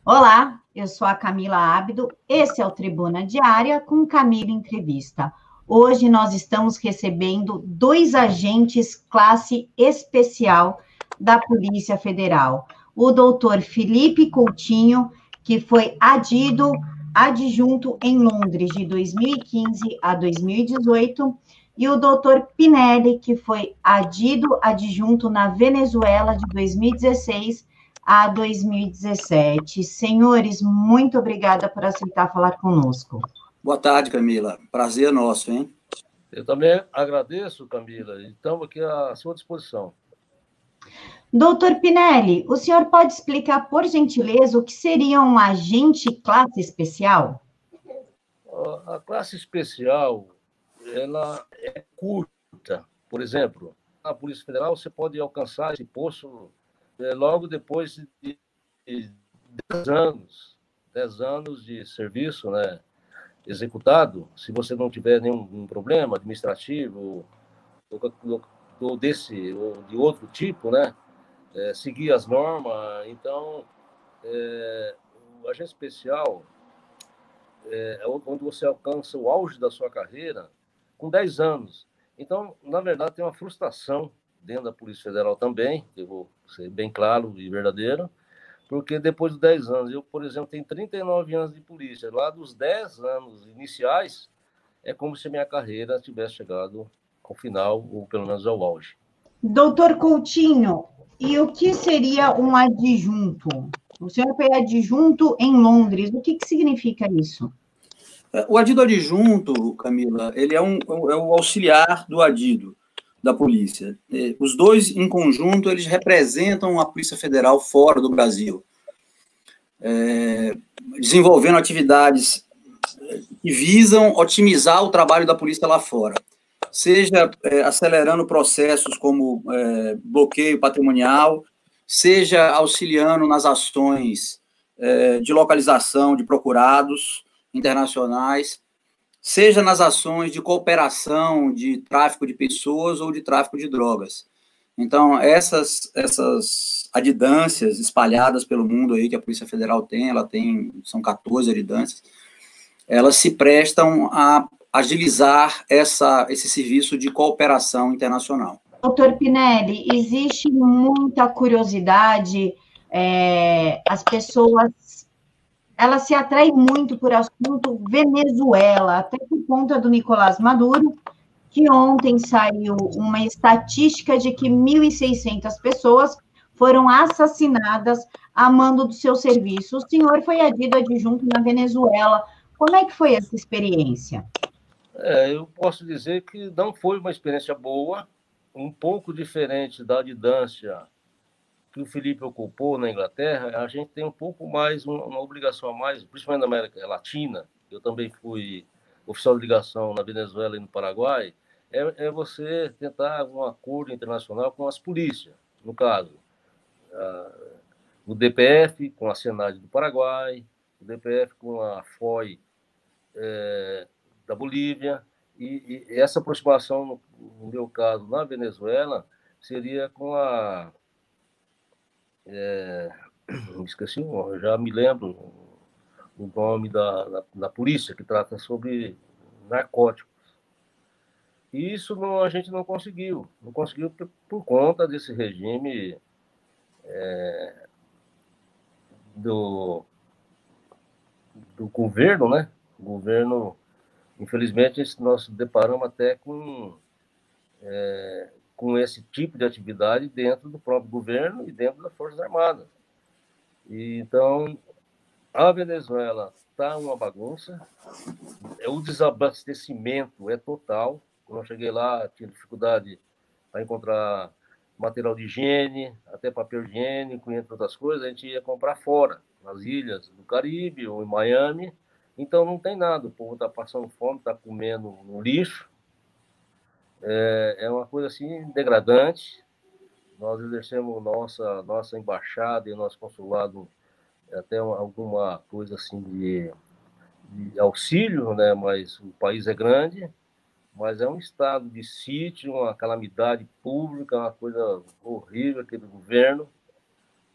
Olá, eu sou a Camila Ábido, esse é o Tribuna Diária com Camila Entrevista. Hoje nós estamos recebendo dois agentes classe especial da Polícia Federal. O doutor Felipe Coutinho, que foi adjunto em Londres de 2015 a 2018, e o doutor Pinelli, que foi adjunto na Venezuela de 2016 a 2017. Senhores, muito obrigada por aceitar falar conosco. Boa tarde, Camila. Prazer nosso, hein? Eu também agradeço, Camila, e estamos aqui à sua disposição. Doutor Pinelli, o senhor pode explicar, por gentileza, o que seria um agente classe especial? A classe especial, ela é curta. Por exemplo, na Polícia Federal, você pode alcançar esse posto logo depois de 10 anos de serviço, né, executado, se você não tiver nenhum problema administrativo ou desse ou de outro tipo, né, seguir as normas. Então, o agente especial é onde você alcança o auge da sua carreira com 10 anos. Então, na verdade, tem uma frustração dentro da Polícia Federal também, eu vou ser bem claro e verdadeiro, porque depois de 10 anos, eu, por exemplo, tenho 39 anos de polícia, lá dos 10 anos iniciais, é como se a minha carreira tivesse chegado ao final, ou pelo menos ao auge. Doutor Coutinho, e o que seria um adjunto? O senhor foi adjunto em Londres, o que significa isso? O adido adjunto, Camila, ele é o auxiliar do adido da polícia. Os dois, em conjunto, eles representam a Polícia Federal fora do Brasil, desenvolvendo atividades que visam otimizar o trabalho da polícia lá fora, seja acelerando processos como bloqueio patrimonial, seja auxiliando nas ações de localização de procurados internacionais, seja nas ações de cooperação de tráfico de pessoas ou de tráfico de drogas. Então, essas adidâncias espalhadas pelo mundo aí que a Polícia Federal são 14 adidâncias, elas se prestam a agilizar esse serviço de cooperação internacional. Doutor Pinelli, existe muita curiosidade, as pessoas, elas se atraem muito por assunto Venezuela, até por conta do Nicolás Maduro, que ontem saiu uma estatística de que 1.600 pessoas foram assassinadas a mando do seu serviço. O senhor foi adjunto na Venezuela. Como é que foi essa experiência? Eu posso dizer que não foi uma experiência boa, um pouco diferente da adidância que o Felipe ocupou na Inglaterra. A gente tem um pouco mais, uma obrigação a mais, principalmente na América Latina. Eu também fui oficial de ligação na Venezuela e no Paraguai. É você tentar um acordo internacional com as polícias, no caso, o DPF com a Senad do Paraguai, o DPF com a FOI da Bolívia, e essa aproximação, no meu caso, na Venezuela, seria com a... esqueci, já me lembro o nome da polícia, que trata sobre narcóticos. E isso a gente não conseguiu por conta desse regime do governo, né? O governo, infelizmente, nós deparamos até com esse tipo de atividade dentro do próprio governo e dentro das Forças Armadas. E, então, a Venezuela está uma bagunça, o desabastecimento é total. Quando eu cheguei lá, tinha dificuldade para encontrar material de higiene, até papel higiênico, entre outras coisas, a gente ia comprar fora, nas ilhas do Caribe ou em Miami. Então, não tem nada, o povo está passando fome, está comendo no lixo. É uma coisa assim degradante. Nós exercemos nossa embaixada e nosso consulado até alguma coisa assim de auxílio, né? Mas o país é grande, mas é um estado de sítio, uma calamidade pública, uma coisa horrível aqui do governo,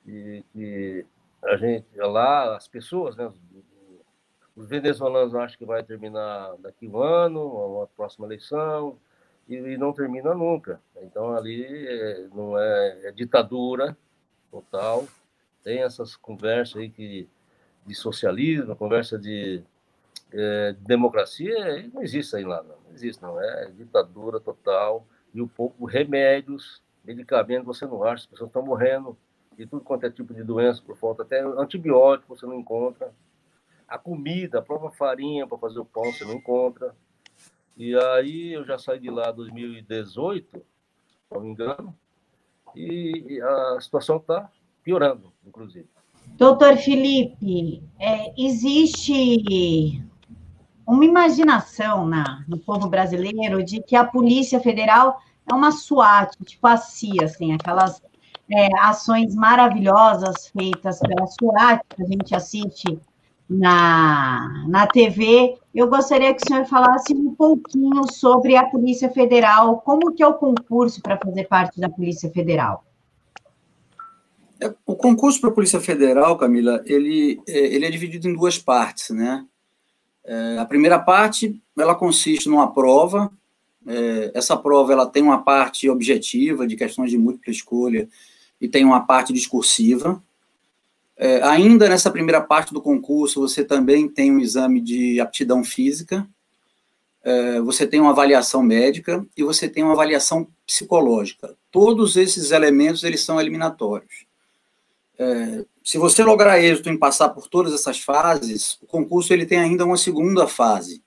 e a gente lá, as pessoas, né, os venezuelanos acham que vai terminar daqui um ano, a próxima eleição, e não termina nunca. Então, ali não é ditadura total. Tem essas conversas aí de socialismo, conversa de democracia, não existe aí lá, não existe, não. É ditadura total. E o povo, remédios, medicamentos, você não acha, as pessoas estão morrendo de tudo quanto é tipo de doença por falta, até antibiótico você não encontra. A comida, a própria farinha para fazer o pão você não encontra. E aí eu já saí de lá em 2018, se não me engano, e a situação está piorando, inclusive. Doutor Felipe, existe uma imaginação no povo brasileiro de que a Polícia Federal é uma SWAT, tipo a CIA, assim, aquelas ações maravilhosas feitas pela SWAT, que a gente assiste na TV. Eu gostaria que o senhor falasse um pouquinho sobre a Polícia Federal, como que é o concurso para fazer parte da Polícia Federal? O concurso para a Polícia Federal, Camila, ele é dividido em duas partes, né? A primeira parte, ela consiste numa prova. Essa prova ela tem uma parte objetiva, de questões de múltipla escolha, e tem uma parte discursiva. Ainda nessa primeira parte do concurso, você também tem um exame de aptidão física, você tem uma avaliação médica e você tem uma avaliação psicológica. Todos esses elementos, eles são eliminatórios. Se você lograr êxito em passar por todas essas fases, o concurso ele tem ainda uma segunda fase,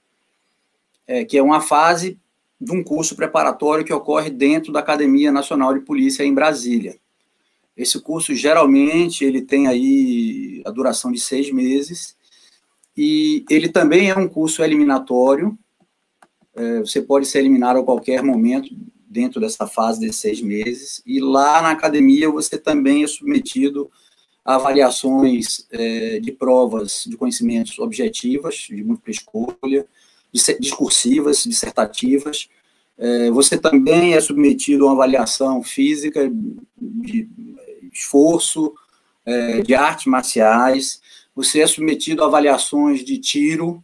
que é uma fase de um curso preparatório que ocorre dentro da Academia Nacional de Polícia em Brasília. Esse curso, geralmente, ele tem aí a duração de 6 meses, e ele também é um curso eliminatório. Você pode ser eliminado a qualquer momento dentro dessa fase de 6 meses, e lá na academia você também é submetido a avaliações de provas de conhecimentos objetivas, de múltipla escolha, discursivas, dissertativas. Você também é submetido a uma avaliação física, de esforço, de artes marciais. Você é submetido a avaliações de tiro,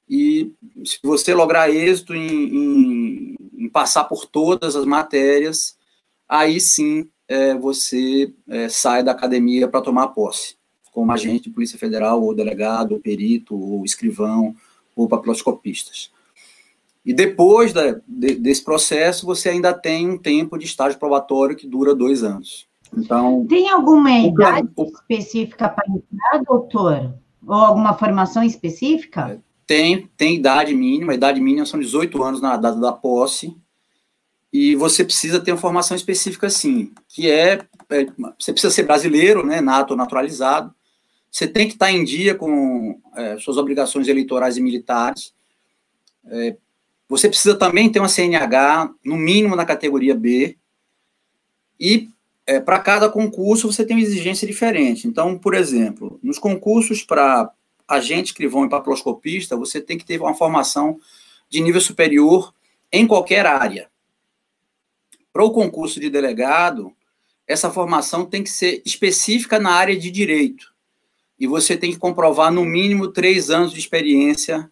e se você lograr êxito em passar por todas as matérias, aí sim você sai da academia para tomar posse, como agente de Polícia Federal, ou delegado, ou perito, ou escrivão, ou papiloscopistas. E depois desse processo, você ainda tem um tempo de estágio probatório que dura 2 anos. Então, tem alguma idade específica para entrar, doutor? Ou alguma formação específica? Tem idade mínima. A idade mínima são 18 anos na data da posse. E você precisa ter uma formação específica, sim, que você precisa ser brasileiro, né, nato ou naturalizado. Você tem que estar em dia com suas obrigações eleitorais e militares. Você precisa também ter uma CNH, no mínimo na categoria B. E para cada concurso você tem uma exigência diferente. Então, por exemplo, nos concursos para agente, escrivão e papiloscopista, você tem que ter uma formação de nível superior em qualquer área. Para o concurso de delegado, essa formação tem que ser específica na área de direito. E você tem que comprovar, no mínimo, 3 anos de experiência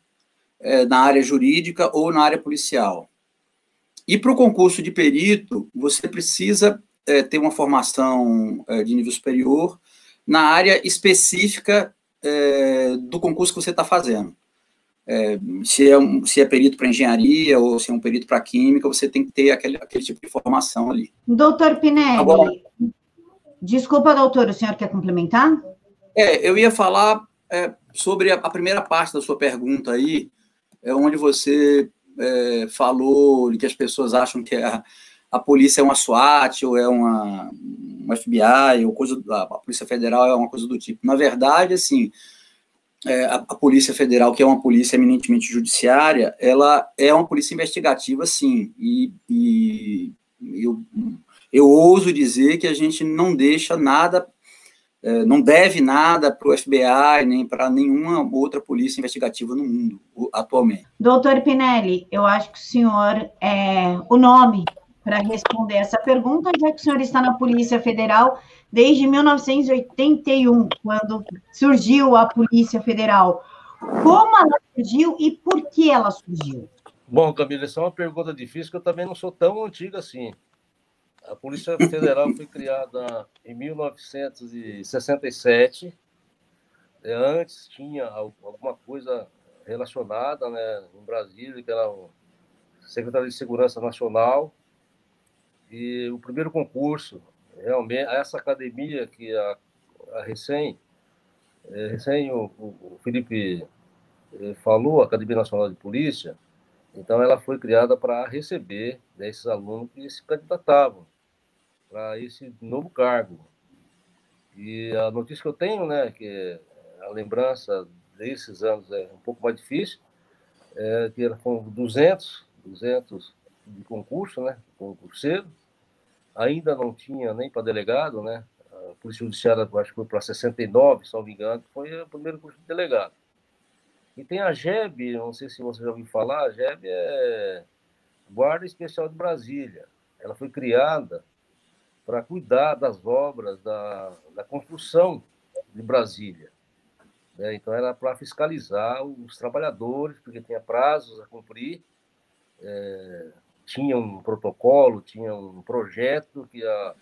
na área jurídica ou na área policial. E para o concurso de perito, você precisa ter uma formação de nível superior na área específica do concurso que você está fazendo. Se é perito para engenharia ou se é um perito para química, você tem que ter aquele tipo de formação ali. Doutor Pinelli, agora, desculpa, doutor, o senhor quer complementar? Eu ia falar sobre a primeira parte da sua pergunta aí, onde você falou de que as pessoas acham que a polícia é uma SWAT, ou é uma FBI, ou a Polícia Federal é uma coisa do tipo. Na verdade, assim, a Polícia Federal, que é uma polícia eminentemente judiciária, ela é uma polícia investigativa, sim, e eu ouso dizer que a gente não deixa nada, não deve nada para o FBI, nem para nenhuma outra polícia investigativa no mundo, atualmente. Doutor Pinelli, eu acho que o senhor, o nome para responder essa pergunta, já que o senhor está na Polícia Federal desde 1981, quando surgiu a Polícia Federal. Como ela surgiu e por que ela surgiu? Bom, Camila, essa é uma pergunta difícil, que eu também não sou tão antiga assim. A Polícia Federal foi criada em 1967. Antes tinha alguma coisa relacionada, né, em Brasília, que era o Secretaria de Segurança Nacional. E o primeiro concurso, realmente, essa academia que a recém o Felipe falou, a Academia Nacional de Polícia, então ela foi criada para receber, né, esses alunos que se candidatavam para esse novo cargo. E a notícia que eu tenho, né, que a lembrança desses anos é um pouco mais difícil, é que foram 200 de concurso, né, concurseiro. Ainda não tinha nem para delegado, né? A Polícia Judiciária, acho que foi para 69, se não me engano, foi o primeiro curso de delegado. E tem a GEB, não sei se você já ouviu falar, a GEB é Guarda Especial de Brasília. Ela foi criada para cuidar das obras da construção de Brasília, né? Então, era para fiscalizar os trabalhadores, porque tinha prazos a cumprir, tinha um protocolo, tinha um projeto que a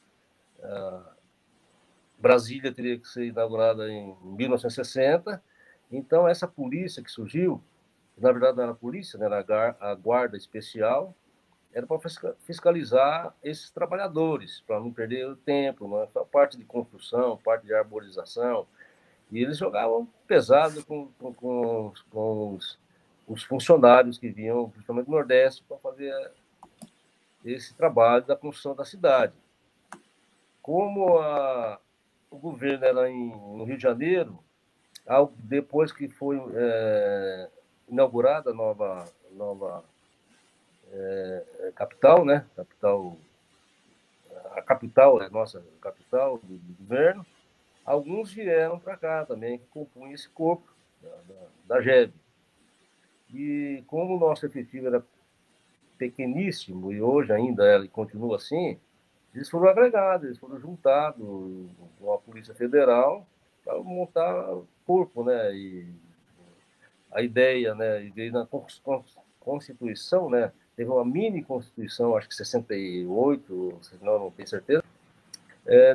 Brasília teria que ser inaugurada em 1960. Então, essa polícia que surgiu, na verdade não era a polícia, né, era a Guarda Especial, era para fiscalizar esses trabalhadores, para não perder o tempo, né, a parte de construção, parte de arborização. E eles jogavam pesado com os funcionários que vinham, principalmente do Nordeste, para fazer esse trabalho da construção da cidade. Como o governo era no Rio de Janeiro, depois que foi inaugurada a nova capital, né? A capital, a nossa capital do governo, alguns vieram para cá também, que compunham esse corpo da GEB. E como o nosso efetivo era pequeníssimo, e hoje ainda ele continua assim, eles foram agregados, eles foram juntados com a Polícia Federal para montar corpo, né? E a ideia, né? E veio na Constituição, né? Teve uma mini Constituição, acho que 68, não tenho certeza,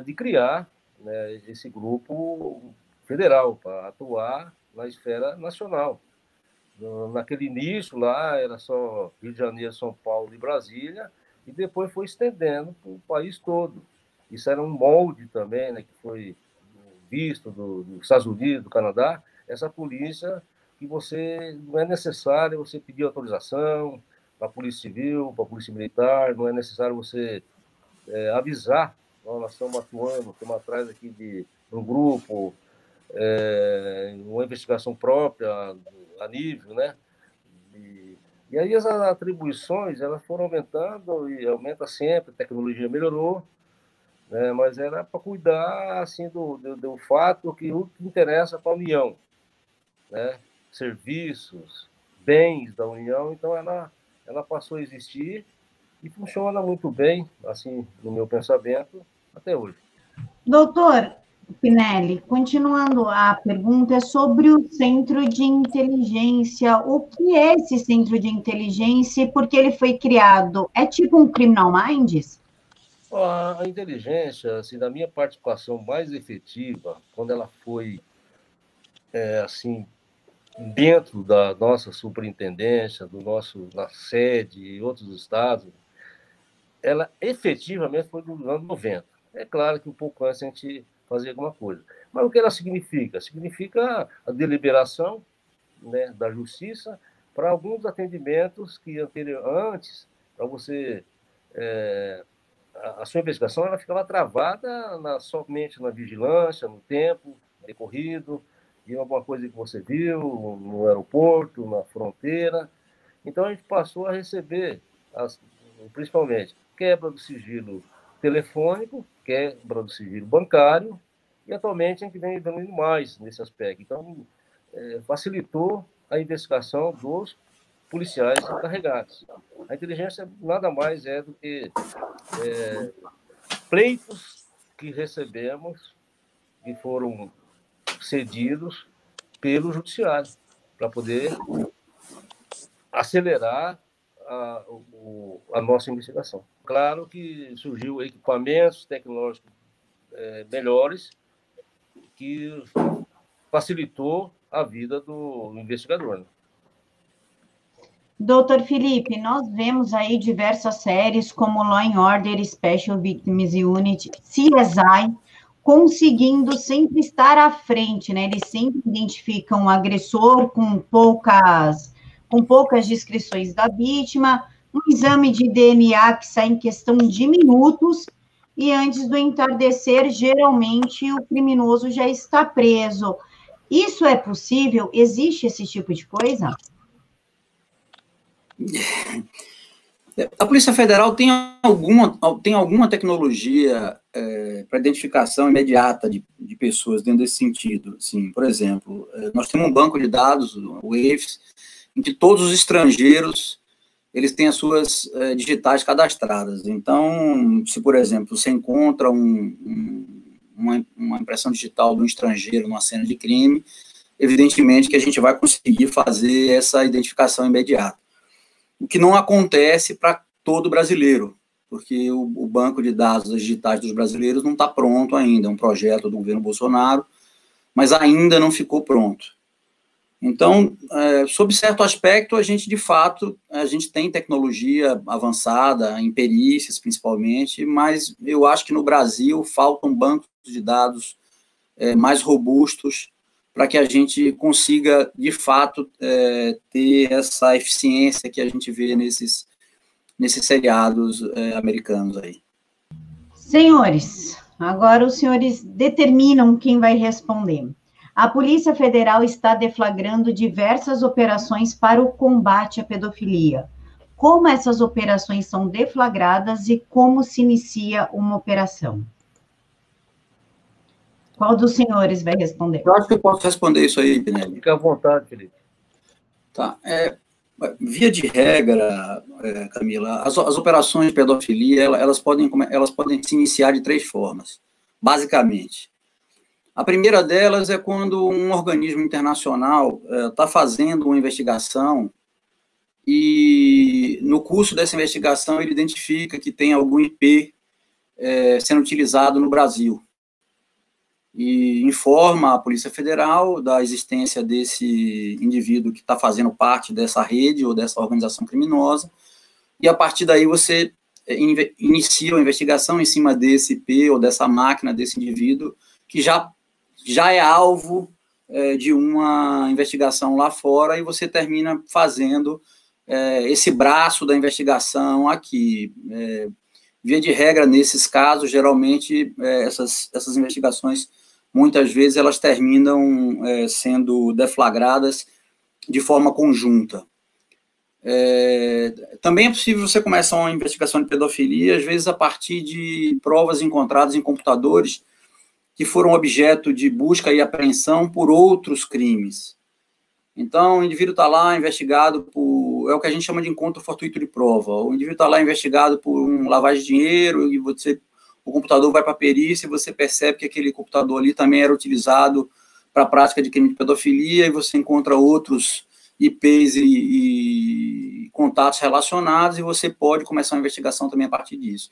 de criar, né, esse grupo federal para atuar na esfera nacional. Naquele início lá era só Rio de Janeiro, São Paulo e Brasília, e depois foi estendendo para o país todo. Isso era um molde também, né, que foi visto dos Estados Unidos, do Canadá, essa polícia que você não é necessário você pedir autorização para a Polícia Civil, para a Polícia Militar, não é necessário você avisar, nós estamos atuando, estamos atrás aqui de um grupo, uma investigação própria a nível, né? E aí as atribuições elas foram aumentando e aumenta sempre, a tecnologia melhorou, né? Mas era para cuidar assim do fato que o que interessa para a União, né? Serviços, bens da União, então ela passou a existir e funciona muito bem, assim, no meu pensamento, até hoje. Doutor Pinelli, continuando a pergunta, é sobre o centro de inteligência. O que é esse centro de inteligência e por que ele foi criado? É tipo um Criminal Minds? A inteligência, assim, da minha participação mais efetiva, quando ela foi, assim, dentro da nossa superintendência, na sede e outros estados, ela efetivamente foi nos anos 90. É claro que um pouco antes a gente fazia alguma coisa. Mas o que ela significa? Significa a deliberação, né, da justiça para alguns atendimentos que antes, para você... a sua investigação ela ficava travada somente na vigilância, no tempo decorrido, de alguma coisa que você viu no aeroporto, na fronteira. Então, a gente passou a receber, principalmente, quebra do sigilo telefônico, quebra do sigilo bancário, e atualmente a gente vem evoluindo mais nesse aspecto. Então, facilitou a investigação dos policiais encarregados. A inteligência nada mais é do que pleitos que recebemos, que foram cedidos pelo judiciário, para poder acelerar a nossa investigação. Claro que surgiu equipamentos tecnológicos melhores que facilitou a vida do investigador, né? Doutor Felipe, nós vemos aí diversas séries como Law and Order, Special Victims Unit, CSI, conseguindo sempre estar à frente, né? Eles sempre identificam o agressor com poucas descrições da vítima, um exame de DNA que sai em questão de minutos, e antes do entardecer, geralmente o criminoso já está preso. Isso é possível? Existe esse tipo de coisa? A Polícia Federal tem alguma tecnologia para identificação imediata de pessoas dentro desse sentido. Assim, por exemplo, nós temos um banco de dados, o WAVES, em que todos os estrangeiros eles têm as suas digitais cadastradas. Então, se, por exemplo, você encontra uma impressão digital de um estrangeiro numa cena de crime, evidentemente que a gente vai conseguir fazer essa identificação imediata. O que não acontece para todo brasileiro, porque o banco de dados digitais dos brasileiros não está pronto ainda, é um projeto do governo Bolsonaro, mas ainda não ficou pronto. Então, sob certo aspecto, a gente, de fato, tem tecnologia avançada, em perícias, principalmente, mas eu acho que no Brasil faltam bancos de dados mais robustos para que a gente consiga, de fato, ter essa eficiência que a gente vê nesses seriados americanos aí. Senhores, agora os senhores determinam quem vai responder. A Polícia Federal está deflagrando diversas operações para o combate à pedofilia. Como essas operações são deflagradas e como se inicia uma operação? Qual dos senhores vai responder? Eu acho que eu posso responder isso aí, Pinelli. Fique à vontade, Felipe. Tá. Via de regra, Camila, as operações de pedofilia, elas podem se iniciar de 3 formas, basicamente. A primeira delas é quando um organismo internacional está fazendo uma investigação e, no curso dessa investigação, ele identifica que tem algum IP sendo utilizado no Brasil e informa a Polícia Federal da existência desse indivíduo que está fazendo parte dessa rede ou dessa organização criminosa, e a partir daí você inicia a investigação em cima desse IP ou dessa máquina, desse indivíduo, que já é alvo de uma investigação lá fora, e você termina fazendo esse braço da investigação aqui. Via de regra, nesses casos, geralmente, essas investigações, muitas vezes, elas terminam sendo deflagradas de forma conjunta. Também é possível você começar uma investigação de pedofilia, às vezes, a partir de provas encontradas em computadores que foram objeto de busca e apreensão por outros crimes. Então, o indivíduo está lá investigado por... É o que a gente chama de encontro fortuito de prova. O indivíduo está lá investigado por lavagem de dinheiro e o computador vai para a perícia e você percebe que aquele computador ali também era utilizado para a prática de crime de pedofilia, e você encontra outros IPs e contatos relacionados, e você pode começar uma investigação também a partir disso.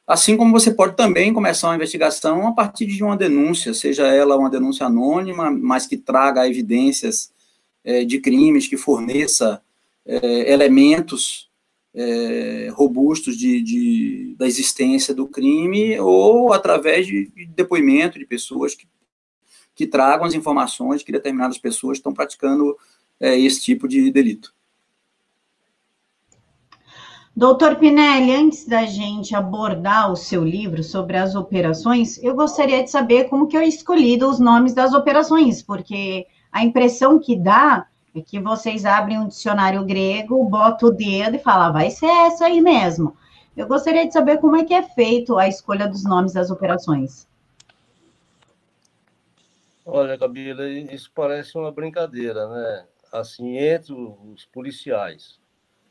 Assim como você pode também começar uma investigação a partir de uma denúncia, seja ela uma denúncia anônima, mas que traga evidências de crimes, que forneça elementos robustos da existência do crime, ou através de depoimento de pessoas que tragam as informações de que determinadas pessoas estão praticando esse tipo de delito. Doutor Pinelli, antes da gente abordar o seu livro sobre as operações, eu gostaria de saber como que eu escolhi os nomes das operações, porque a impressão que dá é que vocês abrem um dicionário grego, botam o dedo e falam, vai ser essa aí mesmo. Eu gostaria de saber como é que é feito a escolha dos nomes das operações. Olha, Camila, isso parece uma brincadeira, né? assim, entre os policiais.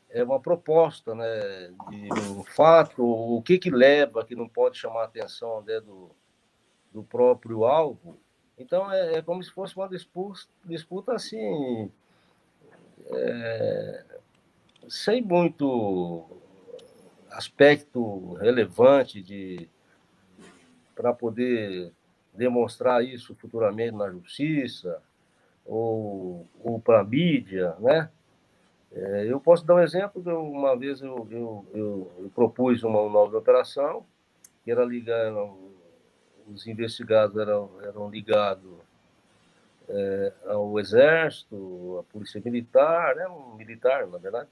É uma proposta, né, de um fato, o que leva, que não pode chamar a atenção, né, do próprio alvo. Então, é como se fosse uma disputa assim, sem muito aspecto relevante para poder demonstrar isso futuramente na justiça ou para a mídia, né? Eu posso dar um exemplo. Uma vez eu propus uma nova operação, que era ligar, os investigados eram ligados ao Exército, à Polícia Militar, né? Um militar, na verdade.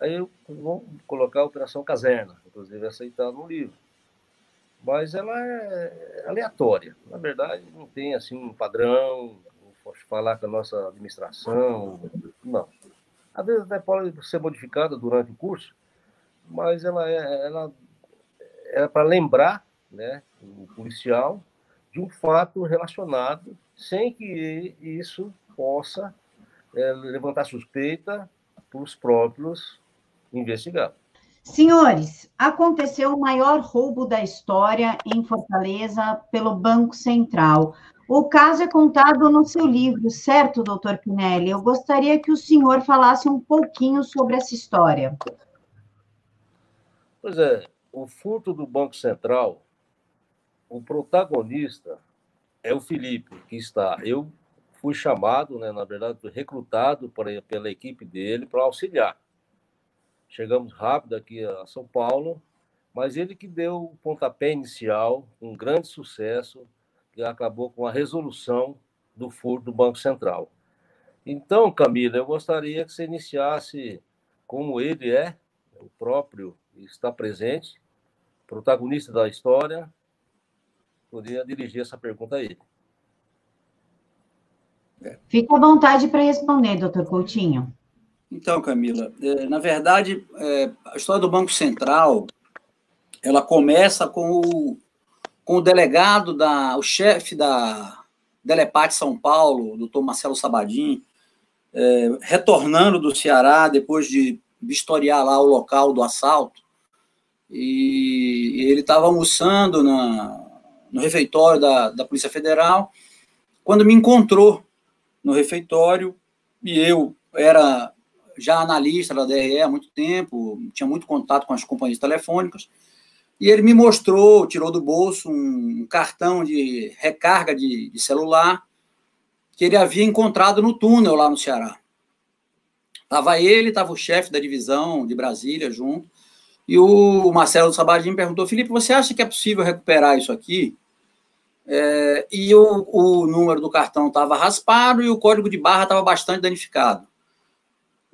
Aí eu vou colocar a Operação Caserna, inclusive aceitado no livro. Mas ela é aleatória. Na verdade, não tem assim um padrão, não posso falar com a nossa administração, não. Às vezes até pode ser modificada durante o curso, mas ela é para lembrar, né, o policial de um fato relacionado, sem que isso possa levantar suspeita para os próprios investigados. Senhores, aconteceu o maior roubo da história em Fortaleza pelo Banco Central. O caso é contado no seu livro, certo, doutor Pinelli? Eu gostaria que o senhor falasse um pouquinho sobre essa história. Pois é, o furto do Banco Central, o protagonista é o Felipe, que está. Eu fui chamado, né, na verdade, fui recrutado pela equipe dele para auxiliar. Chegamos rápido aqui a São Paulo, mas ele que deu o pontapé inicial, um grande sucesso, que acabou com a resolução do furto do Banco Central. Então, Camila, eu gostaria que você iniciasse como ele é, o próprio está presente, protagonista da história, poderia dirigir essa pergunta a ele. Fique à vontade para responder, doutor Coutinho. Então, Camila, na verdade, a história do Banco Central, ela começa com o delegado, o chefe da Delepate São Paulo, o doutor Marcelo Sabadim, retornando do Ceará, depois de vistoriar lá o local do assalto, e ele estava almoçando no refeitório da Polícia Federal, quando me encontrou no refeitório, e eu era já analista da DRE há muito tempo, tinha muito contato com as companhias telefônicas, e ele me mostrou, tirou do bolso um cartão de recarga de celular que ele havia encontrado no túnel lá no Ceará. Estava ele, estava o chefe da divisão de Brasília junto, e o Marcelo Sabadim perguntou: Felipe, você acha que é possível recuperar isso aqui? E o número do cartão estava raspado e o código de barra estava bastante danificado.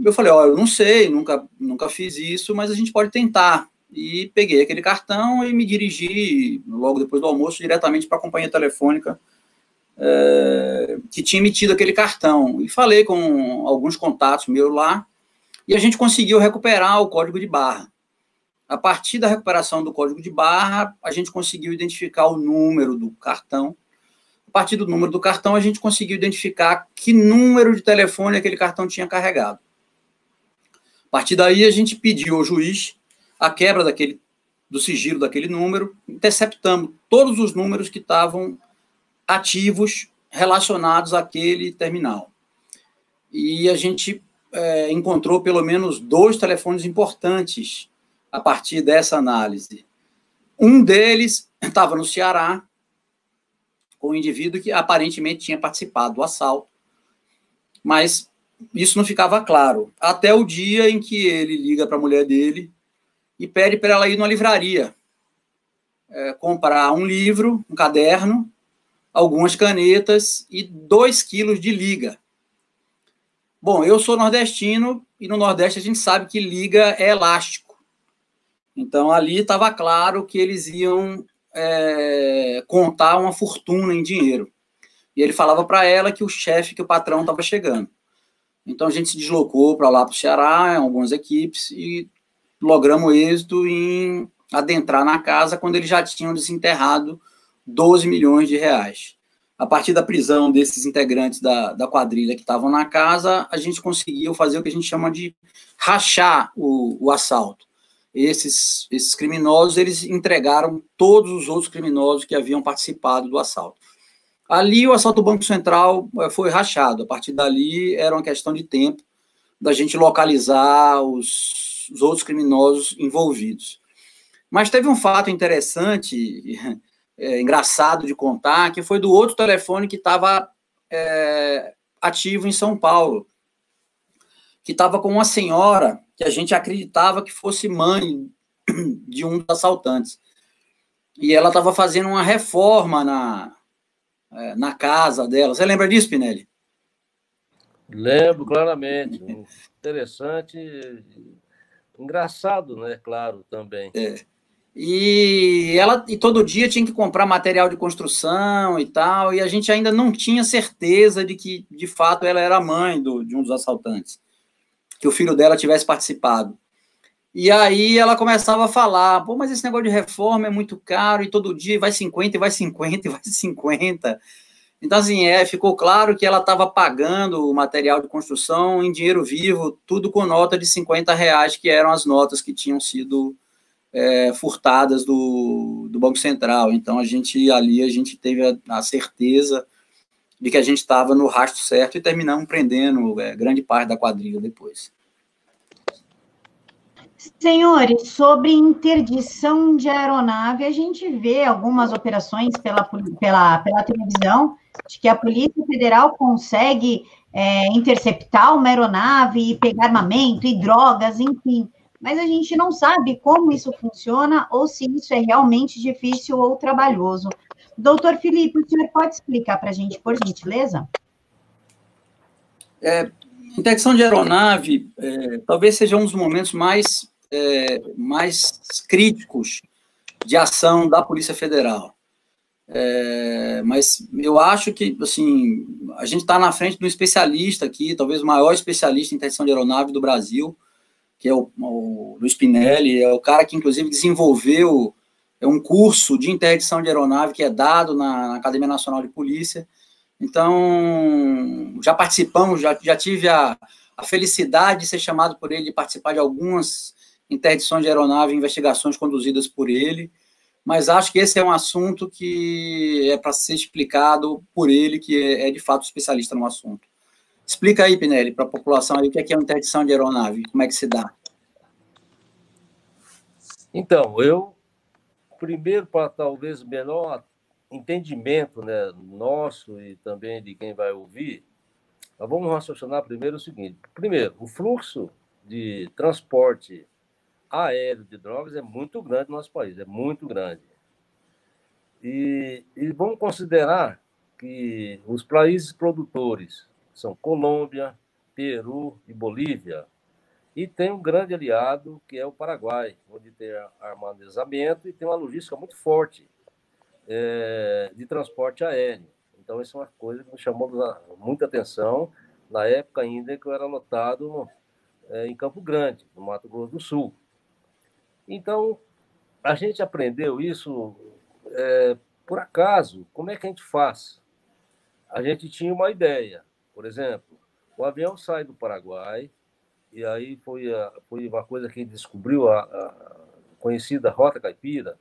Eu falei: olha, eu não sei, nunca fiz isso, mas a gente pode tentar. E peguei aquele cartão e me dirigi, logo depois do almoço, diretamente para a companhia telefônica que tinha emitido aquele cartão. E falei com alguns contatos meus lá, e a gente conseguiu recuperar o código de barra. A partir da recuperação do código de barra, a gente conseguiu identificar o número do cartão. A partir do número do cartão, a gente conseguiu identificar que número de telefone aquele cartão tinha carregado. A partir daí, a gente pediu ao juiz a quebra do sigilo daquele número, interceptamos todos os números que estavam ativos relacionados àquele terminal. E a gente encontrou pelo menos 2 telefones importantes a partir dessa análise. Um deles estava no Ceará, com um indivíduo que aparentemente tinha participado do assalto, mas isso não ficava claro, até o dia em que ele liga para a mulher dele e pede para ela ir numa livraria, comprar um livro, um caderno, algumas canetas e 2 quilos de liga. Bom, eu sou nordestino e no Nordeste a gente sabe que liga é elástico. Então, ali estava claro que eles iam contar uma fortuna em dinheiro. E ele falava para ela que o patrão estava chegando. Então, a gente se deslocou para lá, para o Ceará, em algumas equipes, e logramos êxito em adentrar na casa quando eles já tinham desenterrado 12 milhões de reais. a partir da prisão desses integrantes da quadrilha que estavam na casa, a gente conseguiu fazer o que a gente chama de rachar o assalto. Esses criminosos, eles entregaram todos os outros criminosos que haviam participado do assalto. Ali, o assalto do Banco Central foi rachado. A partir dali, era uma questão de tempo da gente localizar os outros criminosos envolvidos. Mas teve um fato interessante, engraçado de contar, que foi do outro telefone que estava ativo em São Paulo, que estava com uma senhora que a gente acreditava que fosse mãe de um dos assaltantes. E ela estava fazendo uma reforma na casa dela. Você lembra disso, Pinelli? Lembro claramente. Interessante, engraçado, né? Claro, também. E todo dia tinha que comprar material de construção e tal, e a gente ainda não tinha certeza de que, de fato, ela era mãe de um dos assaltantes, que o filho dela tivesse participado. E aí ela começava a falar, pô, mas esse negócio de reforma é muito caro, e todo dia vai 50, e vai 50, e vai 50. Então, assim, ficou claro que ela estava pagando o material de construção em dinheiro vivo, tudo com nota de R$50, que eram as notas que tinham sido furtadas do Banco Central. Então, a gente teve a certeza de que a gente estava no rastro certo e terminamos prendendo grande parte da quadrilha depois. Senhores, sobre interdição de aeronave, a gente vê algumas operações pela televisão de que a Polícia Federal consegue interceptar uma aeronave e pegar armamento e drogas, enfim. Mas a gente não sabe como isso funciona ou se isso é realmente difícil ou trabalhoso. Doutor Felipe, o senhor pode explicar para a gente, por gentileza? Interdição de aeronave talvez seja um dos momentos mais críticos de ação da Polícia Federal. Mas eu acho que, assim, a gente está na frente de um especialista aqui, talvez o maior especialista em interdição de aeronave do Brasil, que é o Luiz Pinelli, é o cara que, inclusive, desenvolveu um curso de interdição de aeronave que é dado na Academia Nacional de Polícia. Então, já participamos, já tive a felicidade de ser chamado por ele, de participar de algumas interdições de aeronave, investigações conduzidas por ele, mas acho que esse é um assunto que é para ser explicado por ele, que é de fato especialista no assunto. Explica aí, Pinelli, para a população aí, o que é uma interdição de aeronave, como é que se dá? Então, eu, primeiro, para talvez menor entendimento, né, nosso e também de quem vai ouvir, nós vamos raciocinar primeiro o seguinte. Primeiro, o fluxo de transporte aéreo de drogas é muito grande no nosso país, é muito grande. E vamos considerar que os países produtores são Colômbia, Peru e Bolívia, e tem um grande aliado, que é o Paraguai, onde tem armazenamento e tem uma logística muito forte de transporte aéreo. Então, isso é uma coisa que me chamou muita atenção na época ainda que eu era lotado em Campo Grande, no Mato Grosso do Sul. Então, a gente aprendeu isso por acaso. Como é que a gente faz? A gente tinha uma ideia. Por exemplo, o avião sai do Paraguai, e aí foi uma coisa que a gente descobriu, a conhecida Rota Caipira.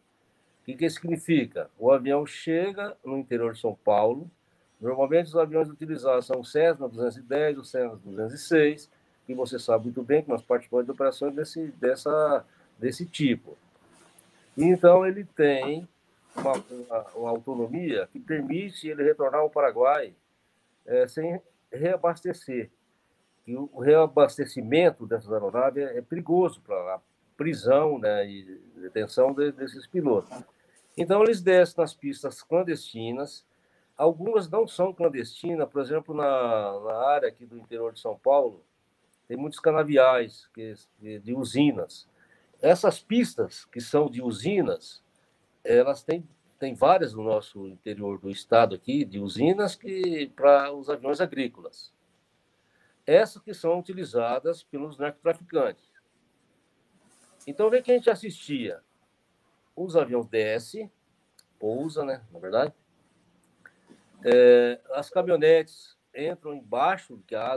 O que significa? O avião chega no interior de São Paulo. Normalmente, os aviões utilizados são o Cessna 210, o Cessna 206, que você sabe muito bem que nós participamos de operações desse tipo. Então, ele tem uma autonomia que permite ele retornar ao Paraguai sem reabastecer. E o reabastecimento dessas aeronaves é perigoso para a prisão, né, e detenção desses pilotos. Então, eles descem nas pistas clandestinas. Algumas não são clandestinas, por exemplo, na área aqui do interior de São Paulo, tem muitos canaviais de usinas. Essas pistas que são de usinas, elas têm várias no nosso interior do estado aqui, de usinas para os aviões agrícolas. Essas que são utilizadas pelos narcotraficantes. Então, vê que a gente assistia. Os aviões descem, pousa, né, na verdade. As caminhonetes entram embaixo, que a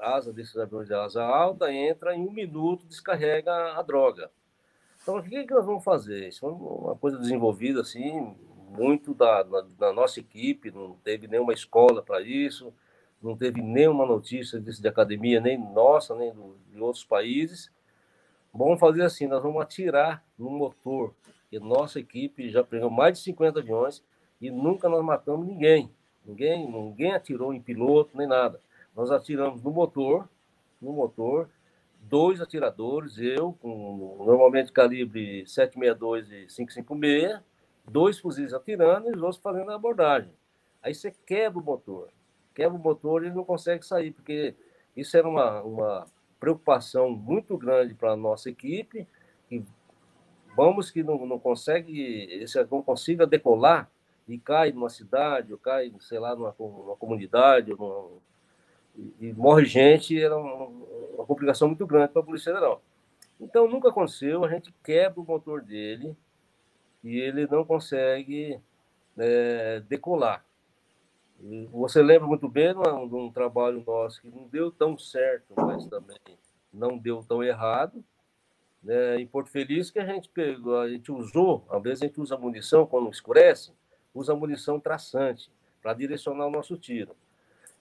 asa desses aviões de asa alta entra em 1 minuto, descarrega a droga. Então, o que nós vamos fazer? Isso é uma coisa desenvolvida assim, muito da nossa equipe, não teve nenhuma escola para isso, não teve nenhuma notícia disso de academia, nem nossa, nem de outros países. Vamos fazer assim, nós vamos atirar no motor, porque nossa equipe já pegou mais de 50 aviões e nunca nós matamos ninguém. Ninguém atirou em piloto, nem nada. Nós atiramos no motor, 2 atiradores, eu, com normalmente calibre 7,62 e 5,56, 2 fuzis atirando e os outros fazendo a abordagem. Aí você quebra o motor e ele não consegue sair, porque isso era uma preocupação muito grande para a nossa equipe, que vamos que não consiga decolar e cai numa cidade, ou cai, sei lá, numa comunidade, e morre gente, era uma complicação muito grande para a Polícia Federal. Então, nunca aconteceu, a gente quebra o motor dele e ele não consegue decolar. E você lembra muito bem de um trabalho nosso que não deu tão certo, mas também não deu tão errado, em Porto Feliz, que a gente usou, às vezes a gente usa munição, quando escurece, usa munição traçante para direcionar o nosso tiro.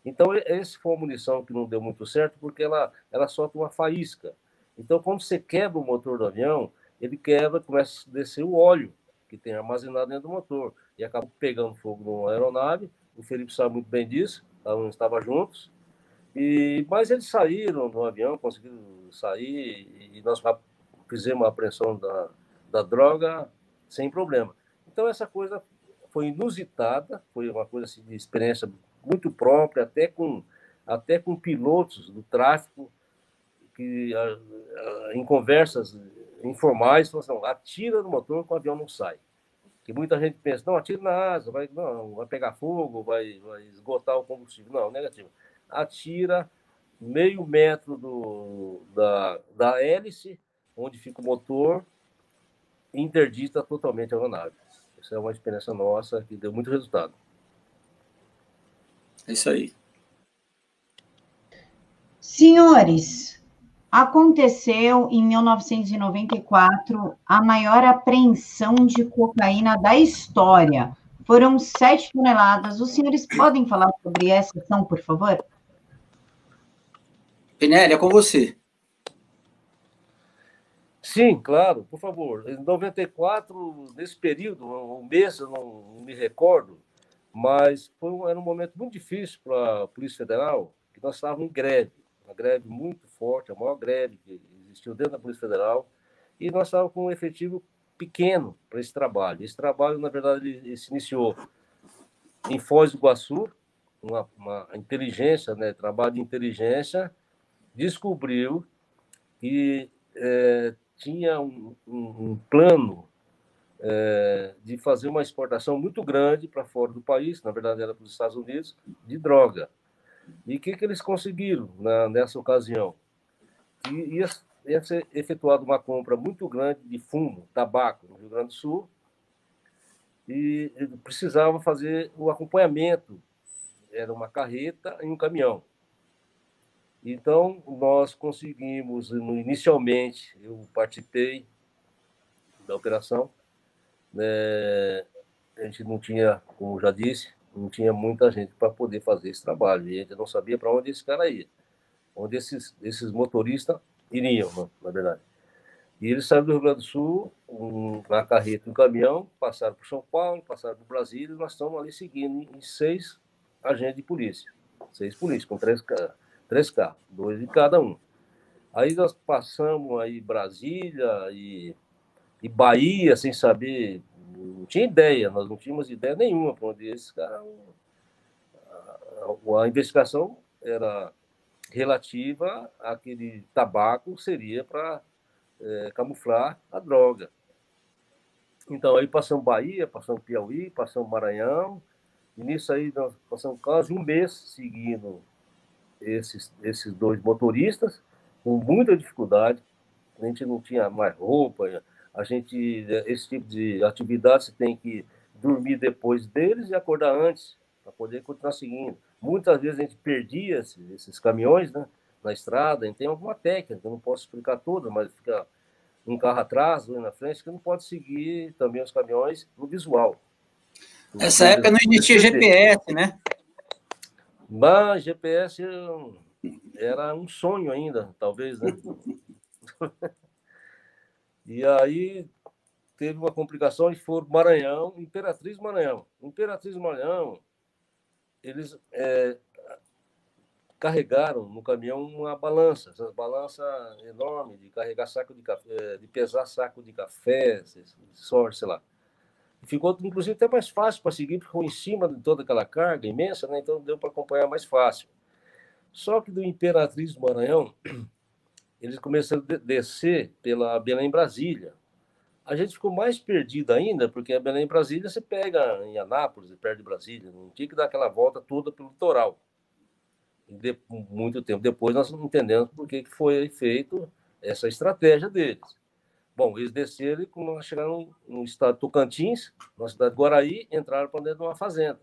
Então, essa foi uma munição que não deu muito certo, porque ela solta uma faísca. Então, quando você quebra o motor do avião, ele quebra, começa a descer o óleo que tem armazenado dentro do motor, e acaba pegando fogo numa aeronave. O Felipe sabe muito bem disso, estavam juntos. Mas eles saíram do avião, conseguiram sair, e nós fizemos a apreensão da droga sem problema. Então, essa coisa foi inusitada, foi uma coisa assim, de experiência muito própria, até com pilotos do tráfico, que em conversas informais, falaram assim, atira no motor que o avião não sai. Que muita gente pensa, não, atira na asa, vai pegar fogo, vai esgotar o combustível. Não, negativo. Atira meio metro da hélice, onde fica o motor, e interdita totalmente a aeronave. Essa é uma experiência nossa que deu muito resultado. É isso aí. Senhores, aconteceu em 1994 a maior apreensão de cocaína da história. Foram 7 toneladas. Os senhores podem falar sobre essa ação, por favor? Pinelli, é com você. Sim, claro, por favor. Em 94, nesse período, um mês, eu não me recordo, mas era um momento muito difícil para a Polícia Federal, que nós estávamos em greve, uma greve muito forte, a maior greve que existiu dentro da Polícia Federal, e nós estávamos com um efetivo pequeno para esse trabalho. Esse trabalho, na verdade, ele se iniciou em Foz do Iguaçu, uma inteligência, trabalho de inteligência, descobriu que tinha um plano de fazer uma exportação muito grande para fora do país, na verdade era para os Estados Unidos, de droga. E o que eles conseguiram nessa ocasião? Ia ser efetuada uma compra muito grande de fumo, tabaco, no Rio Grande do Sul, e precisava fazer o acompanhamento. Era uma carreta e um caminhão. Então, nós conseguimos, inicialmente, eu participei da operação, a gente não tinha, como já disse, não tinha muita gente para poder fazer esse trabalho, e a gente não sabia para onde esse cara ia, onde esses motoristas iriam, na verdade. E eles saíram do Rio Grande do Sul, na carreta, um caminhão, passaram por São Paulo, passaram por Brasília, e nós estamos ali seguindo em 6 agentes de polícia, 6 polícias, com 3 carros, 2 de cada um. Aí nós passamos aí Brasília e Bahia, sem saber, não tinha ideia, nós não tínhamos ideia nenhuma para onde esses caras. A investigação era relativa àquele tabaco, seria para camuflar a droga. Então, aí passamos Bahia, passamos Piauí, passamos Maranhão, e nisso aí nós passamos quase um mês seguindo esses 2 motoristas, com muita dificuldade. A gente não tinha mais roupa, esse tipo de atividade você tem que dormir depois deles e acordar antes, para poder continuar seguindo. Muitas vezes a gente perdia esses caminhões, né, na estrada, a gente tem alguma técnica, eu não posso explicar toda, mas fica um carro atrás, dois na frente, que não pode seguir também os caminhões no visual. Nessa época não existia GPS, né? Mas GPS era um sonho ainda, talvez, né? E aí teve uma complicação e foram Maranhão, Imperatriz Maranhão. Imperatriz Maranhão, eles carregaram no caminhão uma balança, essas balanças enormes de carregar saco de café, de pesar saco de café, sorte, sei lá. Ficou, inclusive, até mais fácil para seguir, porque ficou em cima de toda aquela carga imensa, né? Então deu para acompanhar mais fácil. Só que do Imperatriz do Maranhão, eles começaram a descer pela Belém-Brasília. A gente ficou mais perdido ainda, porque a Belém-Brasília você pega em Anápolis, perto de Brasília, não tinha que dar aquela volta toda pelo litoral. Muito tempo depois nós entendemos por que foi feita essa estratégia deles. Bom, eles desceram e quando nós chegaram no estado de Tocantins, na cidade de Guaraí, entraram para dentro de uma fazenda.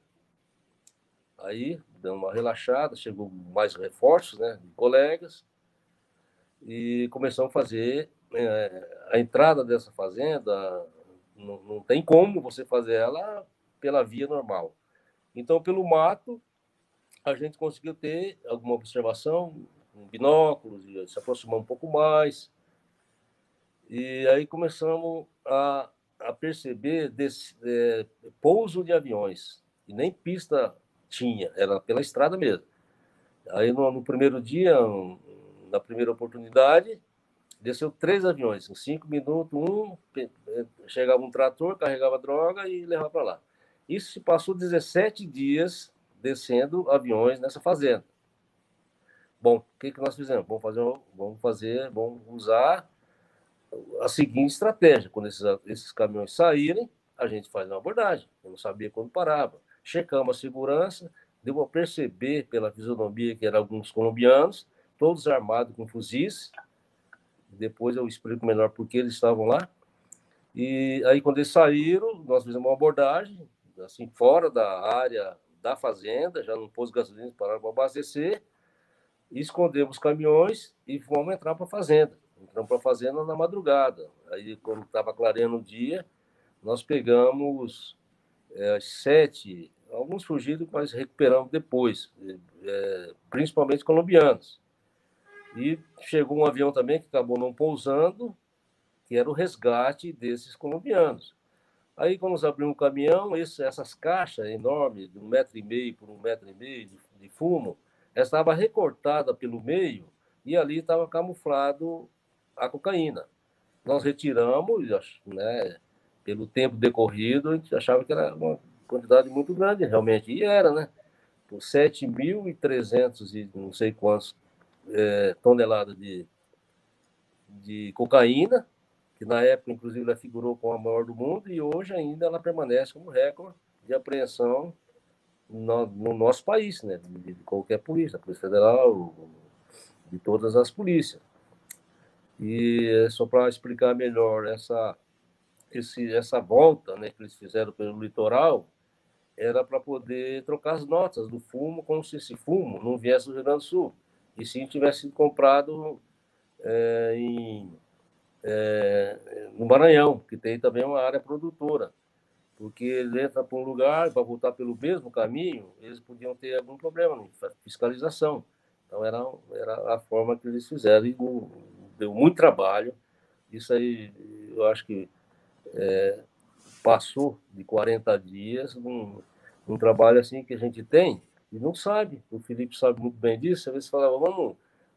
Aí, deu uma relaxada, chegou mais reforços, né, de colegas, e começamos a fazer a entrada dessa fazenda. Não tem como você fazer ela pela via normal. Então, pelo mato, a gente conseguiu ter alguma observação, com binóculos, e se aproximar um pouco mais. E aí começamos a perceber pouso de aviões. E nem pista tinha, era pela estrada mesmo. Aí no primeiro dia, na primeira oportunidade, desceu 3 aviões. Em 5 minutos, chegava um trator, carregava droga e levava para lá. Isso se passou 17 dias descendo aviões nessa fazenda. Bom, o que nós fizemos? Vamos usar a seguinte estratégia. Quando esses caminhões saírem, a gente faz uma abordagem. Eu não sabia quando parava. Checamos a segurança, deu para perceber pela fisionomia que eram alguns colombianos, todos armados com fuzis. Depois eu explico melhor por que eles estavam lá. E aí, quando eles saíram, nós fizemos uma abordagem, assim, fora da área da fazenda, já no posto de gasolina, pararam para abastecer, escondemos os caminhões e fomos entrar para a fazenda. Entramos para a fazenda na madrugada. Aí, quando estava clareando o dia, nós pegamos 7, alguns fugidos, mas recuperamos depois, principalmente colombianos. E chegou um avião também que acabou não pousando, que era o resgate desses colombianos. Aí, quando nós abrimos o caminhão, essas caixas enormes, de 1,5 m por 1,5 m de fumo, estava recortada pelo meio e ali estava camuflado a cocaína. Nós retiramos, né, pelo tempo decorrido, a gente achava que era uma quantidade muito grande, realmente, e era, né? Por 7.300 e não sei quantos toneladas de cocaína, que na época, inclusive, ela figurou como a maior do mundo, e hoje ainda ela permanece como recorde de apreensão no nosso país, né? De qualquer polícia, Polícia Federal, de todas as polícias. E só para explicar melhor essa volta, né, que eles fizeram pelo litoral, era para poder trocar as notas do fumo, como se esse fumo não viesse do Rio Grande do Sul, e sim tivesse sido comprado no Maranhão, que tem também uma área produtora, porque ele entra para um lugar, para voltar pelo mesmo caminho, eles podiam ter algum problema na fiscalização. Então, era a forma que eles fizeram, e deu muito trabalho. Isso aí, eu acho que passou de 40 dias, um trabalho assim que a gente tem e não sabe. O Felipe sabe muito bem disso. Às vezes falava,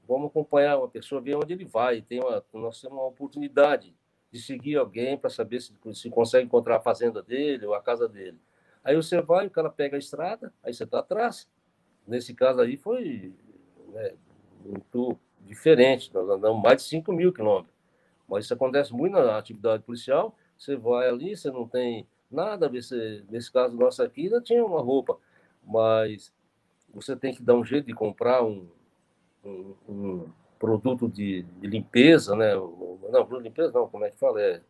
vamos acompanhar uma pessoa, ver onde ele vai. Nós temos uma oportunidade de seguir alguém para saber se consegue encontrar a fazenda dele ou a casa dele. Aí você vai, o cara pega a estrada, aí você está atrás. Nesse caso aí foi muito diferente. Nós andamos mais de 5.000 quilômetros. Mas isso acontece muito na atividade policial. Você vai ali, você não tem nada. Nesse caso nosso aqui, ainda tinha uma roupa. Mas você tem que dar um jeito de comprar um produto de limpeza, né? Não, produto de limpeza não, como é que fala?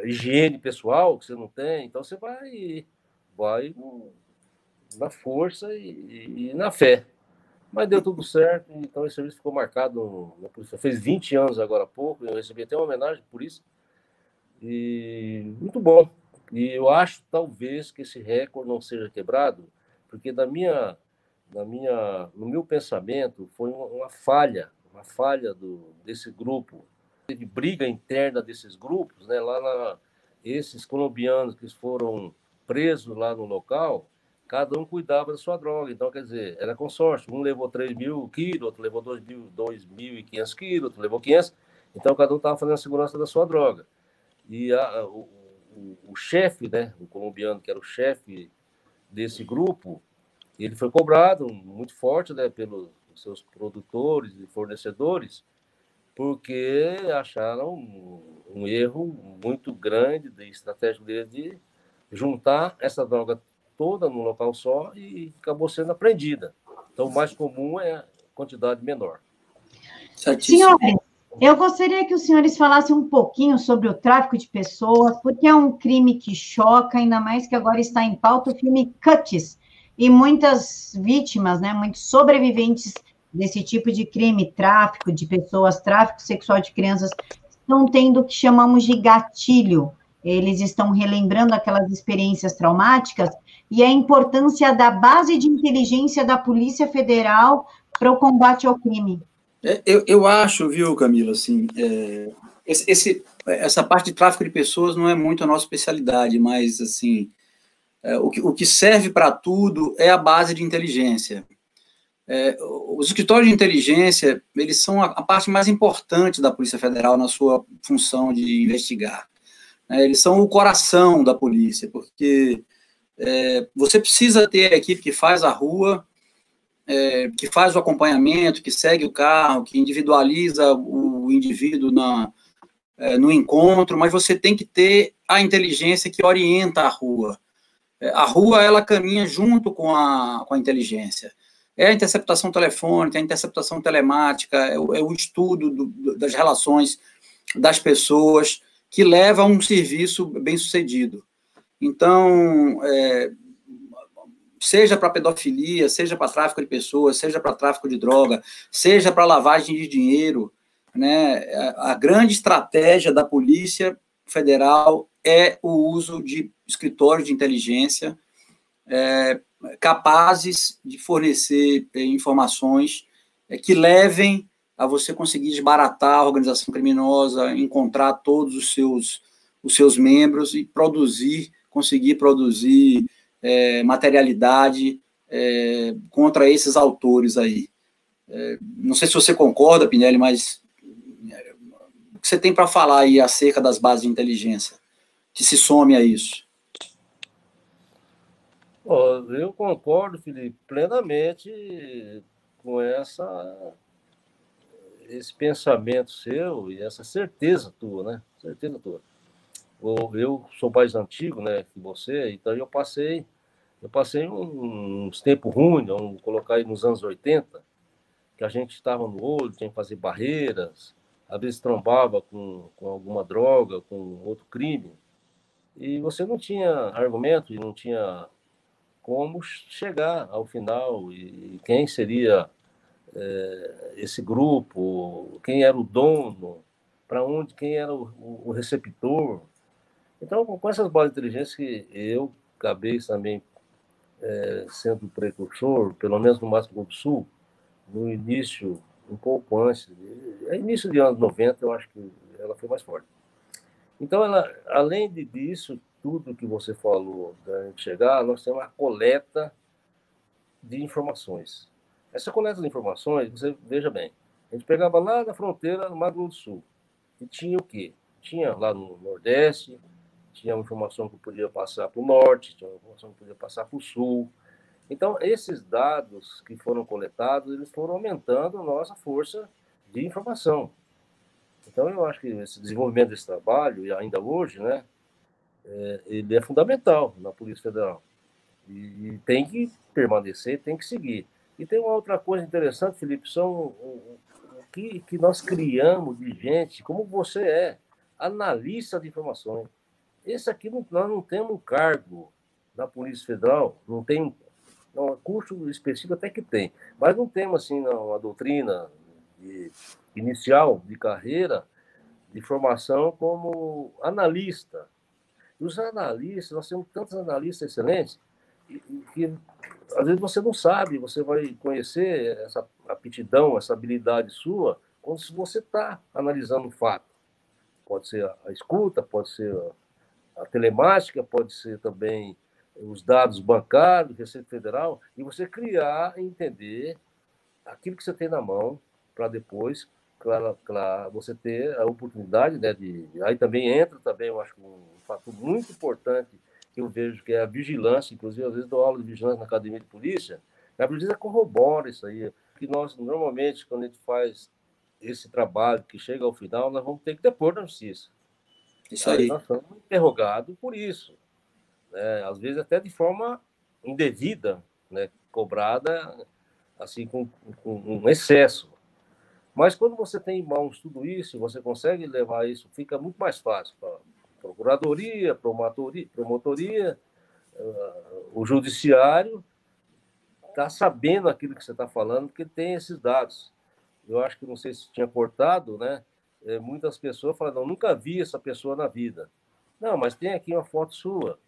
Higiene pessoal, que você não tem. Então você vai na força e na fé. Mas deu tudo certo, então esse serviço ficou marcado na polícia. Fez 20 anos agora há pouco, eu recebi até uma homenagem por isso. E muito bom. E eu acho, talvez, que esse recorde não seja quebrado, porque no meu pensamento, foi uma falha desse grupo. Teve briga interna desses grupos, né? Esses colombianos que foram presos lá no local, cada um cuidava da sua droga. Então, quer dizer, era consórcio. Um levou 3.000 quilos, outro levou 2.500 quilos, outro levou 500. Então, cada um estava fazendo a segurança da sua droga. E o chefe, né, o colombiano, que era o chefe desse grupo, ele foi cobrado muito forte, né, pelos seus produtores e fornecedores, porque acharam um erro muito grande de estratégico dele de juntar essa droga toda num local só e acabou sendo apreendida. Então, o mais comum é a quantidade menor. Senhores, eu gostaria que os senhores falassem um pouquinho sobre o tráfico de pessoas, porque é um crime que choca, ainda mais que agora está em pauta o filme Cuts, e muitas vítimas, né, muitos sobreviventes desse tipo de crime, tráfico de pessoas, tráfico sexual de crianças, estão tendo o que chamamos de gatilho. Eles estão relembrando aquelas experiências traumáticas e a importância da base de inteligência da Polícia Federal para o combate ao crime. Eu acho, viu, Camila, assim, essa parte de tráfico de pessoas não é muito a nossa especialidade, mas, assim, o que serve para tudo é a base de inteligência. Os escritórios de inteligência, eles são a parte mais importante da Polícia Federal na sua função de investigar. Eles são o coração da polícia, porque você precisa ter a equipe que faz a rua, que faz o acompanhamento, que segue o carro, que individualiza o indivíduo no encontro, mas você tem que ter a inteligência que orienta a rua. A rua, ela caminha junto com a inteligência. É a interceptação telefônica, a interceptação telemática, é o estudo das relações das pessoas que leva a um serviço bem-sucedido. Então, seja para pedofilia, seja para tráfico de pessoas, seja para tráfico de droga, seja para lavagem de dinheiro, né? A grande estratégia da Polícia Federal é o uso de escritórios de inteligência capazes de fornecer informações que levem a você conseguir desbaratar a organização criminosa, encontrar todos os seus membros e conseguir produzir materialidade contra esses autores aí. Não sei se você concorda, Pinelli, mas o que você tem para falar aí acerca das bases de inteligência que se some a isso? Eu concordo, Felipe, plenamente com esse pensamento seu e essa certeza tua, né? Certeza tua. Eu sou mais antigo, né, que você, então eu passei uns tempos ruins, vamos colocar aí nos anos 80, que a gente estava no olho, tinha que fazer barreiras, às vezes trombava com alguma droga, com outro crime, e você não tinha argumento e não tinha como chegar ao final e quem seria esse grupo, quem era o dono, para onde, quem era o receptor. Então, com essas bases de inteligência que eu acabei também sendo precursor, pelo menos no Mato Grosso do Sul, no início, um pouco antes, início de anos 90, eu acho que ela foi mais forte. Então, além disso, tudo que você falou da gente chegar, nós temos a coleta de informações. Essa coleta de informações, você veja bem, a gente pegava lá na fronteira do Mato Grosso do Sul, e tinha o quê? Tinha lá no Nordeste, tinha uma informação que podia passar para o Norte, tinha uma informação que podia passar para o Sul. Então, esses dados que foram coletados, eles foram aumentando a nossa força de informação. Então, eu acho que esse desenvolvimento desse trabalho, e ainda hoje, né, ele é fundamental na Polícia Federal. E tem que permanecer, tem que seguir. E tem uma outra coisa interessante, Felipe, são o que nós criamos de gente, como você é, analista de informações. Esse aqui, nós não temos um cargo na Polícia Federal, não tem Não, curso específico até que tem, mas não temos, assim, uma doutrina inicial de carreira, de formação como analista. E os analistas, nós temos tantos analistas excelentes, que às vezes você não sabe, você vai conhecer essa aptidão, essa habilidade sua, quando você está analisando um fato. Pode ser a escuta, pode ser a telemática, pode ser também os dados bancários, Receita Federal, e você criar e entender aquilo que você tem na mão, para depois, claro, você ter a oportunidade, né, aí também entra, também, eu acho, um fator muito importante que eu vejo, que é a vigilância. Inclusive, às vezes dou aula de vigilância na academia de polícia, a polícia corrobora isso aí, que nós, normalmente, quando a gente faz esse trabalho que chega ao final, nós vamos ter que depor na justiça. Isso aí. Nós somos interrogados por isso, né? Às vezes até de forma indevida, né? Cobrada assim com um excesso. Mas quando você tem em mãos tudo isso, você consegue levar isso, fica muito mais fácil para procuradoria, promotoria, o judiciário está sabendo aquilo que você está falando, porque tem esses dados. Eu acho que, não sei se tinha cortado, né? Muitas pessoas falam, não, nunca vi essa pessoa na vida. Não, mas tem aqui uma foto sua,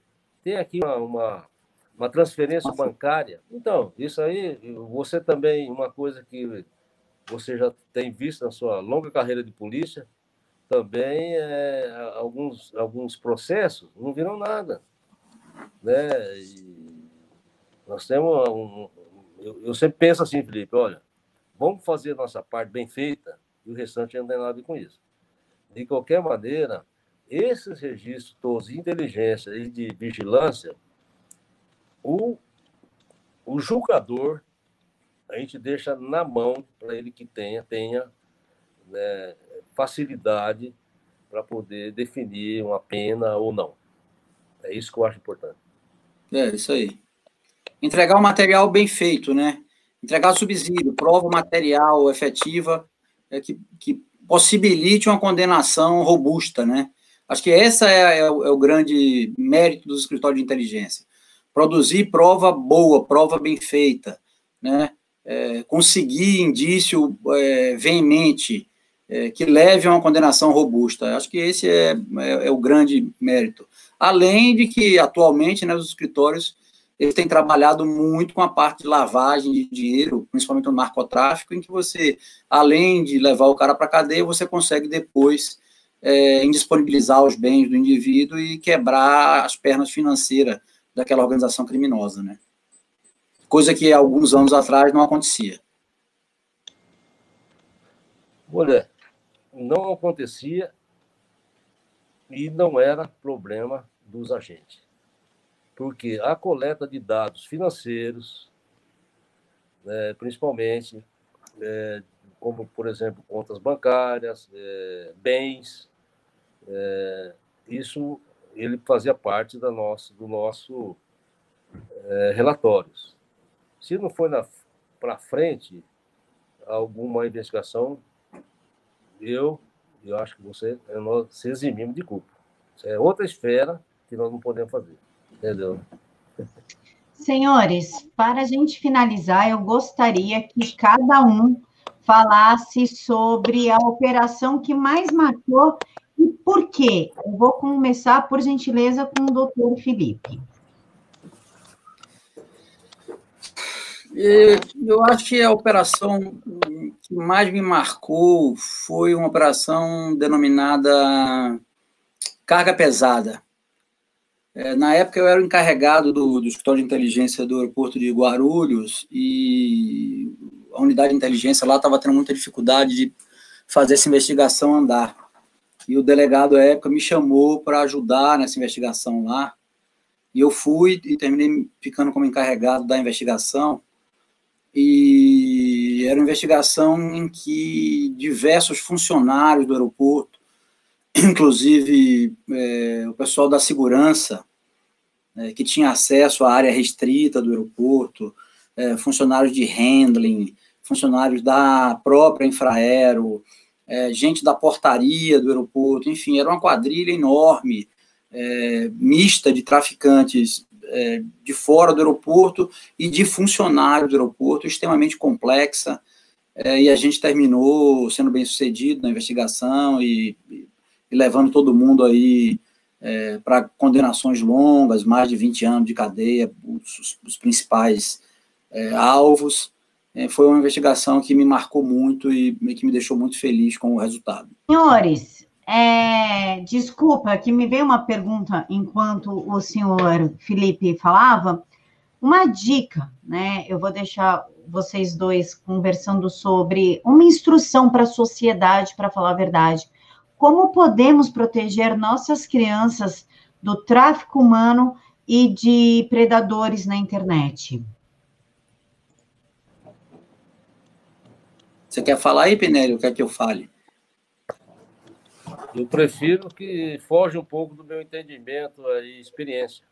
tem aqui uma transferência bancária. Então, isso aí, você também, uma coisa que você já tem visto na sua longa carreira de polícia, também alguns processos não viram nada, né? E nós temos eu sempre penso assim, Felipe, olha, vamos fazer a nossa parte bem feita e o restante não tem nada a ver com isso. De qualquer maneira, esses registros todos de inteligência e de vigilância, o julgador, a gente deixa na mão para ele que tenha né, facilidade para poder definir uma pena ou não. É isso que eu acho importante. É, isso aí. Entregar o material bem feito, né? Entregar subsídio, prova material efetiva, que possibilite uma condenação robusta, né? Acho que essa é o grande mérito dos escritórios de inteligência. Produzir prova boa, prova bem feita, né? Conseguir indício veemente, que leve a uma condenação robusta. Acho que esse é o grande mérito. Além de que, atualmente, né, os escritórios eles têm trabalhado muito com a parte de lavagem de dinheiro, principalmente no narcotráfico, em que você, além de levar o cara para a cadeia, você consegue depois indisponibilizar os bens do indivíduo e quebrar as pernas financeiras daquela organização criminosa, né? Coisa que há alguns anos atrás não acontecia. Olha, não acontecia e não era problema dos agentes. Porque a coleta de dados financeiros, principalmente, como, por exemplo, contas bancárias, bens, isso ele fazia parte do nosso relatórios. Se não foi para frente alguma investigação, eu acho que nós se eximimos de culpa. Isso é outra esfera que nós não podemos fazer. Entendeu? Senhores, para a gente finalizar, eu gostaria que cada um falasse sobre a operação que mais marcou e por quê. Eu vou começar, por gentileza, com o doutor Felipe. Eu acho que a operação que mais me marcou foi uma operação denominada Carga Pesada. Na época, eu era o encarregado do escritório de inteligência do aeroporto de Guarulhos e a unidade de inteligência lá estava tendo muita dificuldade de fazer essa investigação andar. E o delegado, à época, me chamou para ajudar nessa investigação lá. E eu fui e terminei ficando como encarregado da investigação. E era uma investigação em que diversos funcionários do aeroporto, inclusive o pessoal da segurança, que tinha acesso à área restrita do aeroporto, funcionários de handling, funcionários da própria Infraero, gente da portaria do aeroporto, enfim, era uma quadrilha enorme, mista de traficantes de fora do aeroporto e de funcionários do aeroporto, extremamente complexa, e a gente terminou sendo bem-sucedido na investigação e levando todo mundo aí para condenações longas, mais de 20 anos de cadeia, os principais alvos. Foi uma investigação que me marcou muito e que me deixou muito feliz com o resultado. Senhores, desculpa, que me veio uma pergunta enquanto o senhor Felipe falava. Uma dica, né? Eu vou deixar vocês dois conversando sobre uma instrução para a sociedade, para falar a verdade. Como podemos proteger nossas crianças do tráfico humano e de predadores na internet? Você quer falar aí, Pinelli, ou quer que eu fale? Eu prefiro que foge um pouco do meu entendimento e experiência.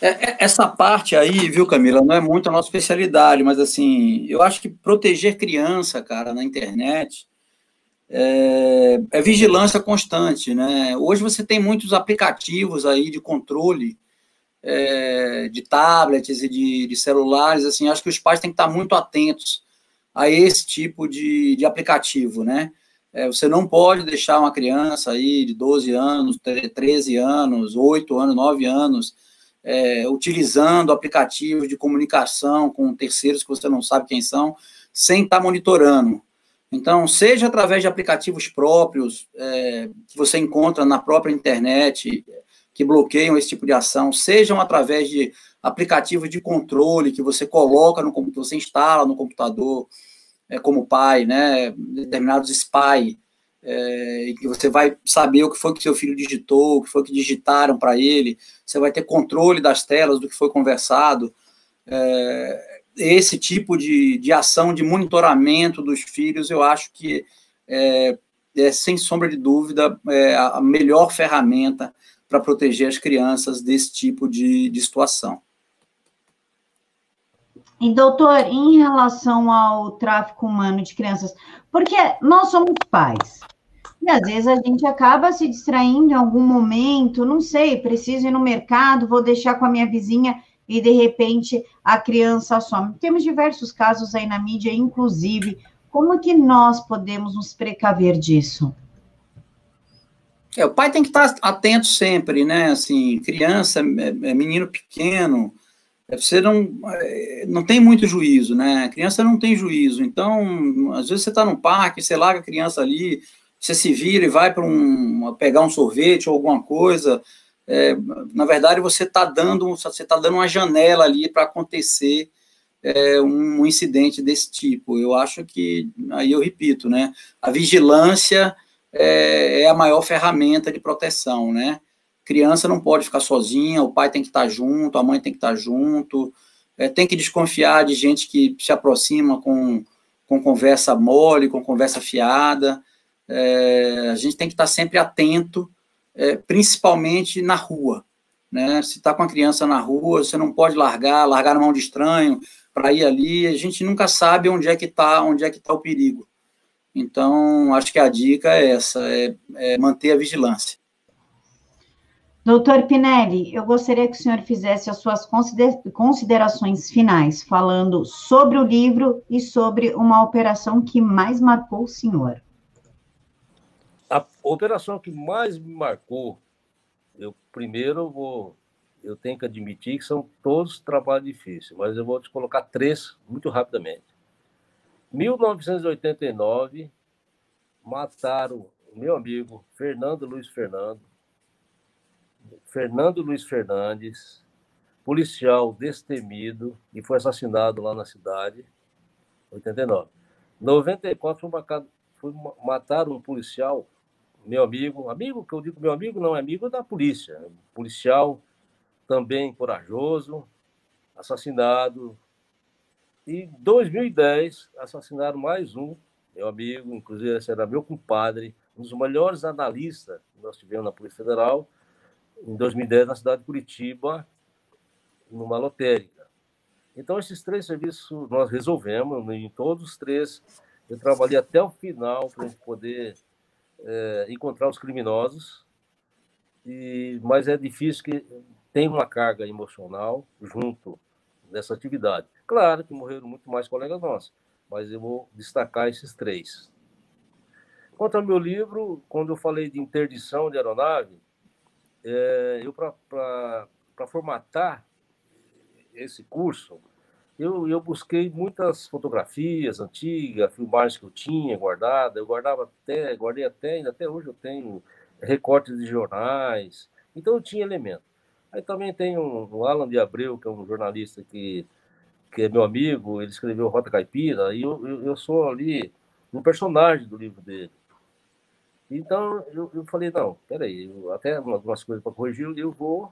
Essa parte aí, viu, Camila, não é muito a nossa especialidade, mas, assim, eu acho que proteger criança, cara, na internet é vigilância constante, né? Hoje você tem muitos aplicativos aí de controle de tablets e de celulares, assim, acho que os pais têm que estar muito atentos a esse tipo de aplicativo, né? Você não pode deixar uma criança aí de 12 anos, 13 anos, 8 anos, 9 anos, utilizando aplicativos de comunicação com terceiros que você não sabe quem são, sem estar monitorando. Então, seja através de aplicativos próprios, que você encontra na própria internet, que bloqueiam esse tipo de ação, sejam através de aplicativos de controle que você coloca no computador, você instala no computador, como pai, né, determinados spy, e que você vai saber o que foi que seu filho digitou, o que foi que digitaram para ele, você vai ter controle das telas do que foi conversado, esse tipo de ação de monitoramento dos filhos, eu acho que sem sombra de dúvida, a melhor ferramenta para proteger as crianças desse tipo de situação. E, doutor, em relação ao tráfico humano de crianças, porque nós somos pais, e às vezes a gente acaba se distraindo em algum momento, não sei, preciso ir no mercado, vou deixar com a minha vizinha, e de repente a criança some. Temos diversos casos aí na mídia, inclusive, como que nós podemos nos precaver disso? O pai tem que estar atento sempre, né? Assim, criança, menino pequeno, você não tem muito juízo, né? A criança não tem juízo. Então, às vezes você está no parque, você larga a criança ali, você se vira e vai para pegar um sorvete ou alguma coisa. Na verdade, você está dando uma janela ali para acontecer um incidente desse tipo. Eu acho que, aí eu repito, né? A vigilância é a maior ferramenta de proteção, né? Criança não pode ficar sozinha, o pai tem que estar junto, a mãe tem que estar junto, tem que desconfiar de gente que se aproxima com conversa mole, com conversa fiada, a gente tem que estar sempre atento, principalmente na rua, né? Se está com a criança na rua, você não pode largar na mão de estranho para ir ali, a gente nunca sabe onde é que está o perigo. Então, acho que a dica é essa, manter a vigilância. Doutor Pinelli, eu gostaria que o senhor fizesse as suas considerações finais, falando sobre o livro e sobre uma operação que mais marcou o senhor. A operação que mais me marcou, eu tenho que admitir que são todos trabalhos difíceis, mas eu vou te colocar 3 muito rapidamente. 1989, mataram o meu amigo Fernando Luiz Fernandes, policial destemido, e foi assassinado lá na cidade, 89. 94, mataram um policial, meu amigo que eu digo meu amigo, não é amigo da polícia, policial também corajoso, assassinado. E em 2010, assassinaram mais um, meu amigo, inclusive esse era meu compadre, um dos melhores analistas que nós tivemos na Polícia Federal, em 2010, na cidade de Curitiba, numa lotérica. Então, esses 3 serviços nós resolvemos, em todos os 3, eu trabalhei até o final para a gente poder encontrar os criminosos, mas é difícil que tem uma carga emocional junto dessa atividade. Claro que morreram muito mais colegas nossos, mas eu vou destacar esses 3. Quanto ao meu livro, quando eu falei de interdição de aeronave, eu, para formatar esse curso, eu busquei muitas fotografias antigas, filmagens que eu tinha guardada. Eu guardei até hoje eu tenho recortes de jornais. Então eu tinha elemento. Aí também tem o Alan de Abreu, que é um jornalista que é meu amigo, ele escreveu Rota Caipira, e eu sou ali um personagem do livro dele. Então eu falei, não, peraí, até algumas coisas para corrigir, eu vou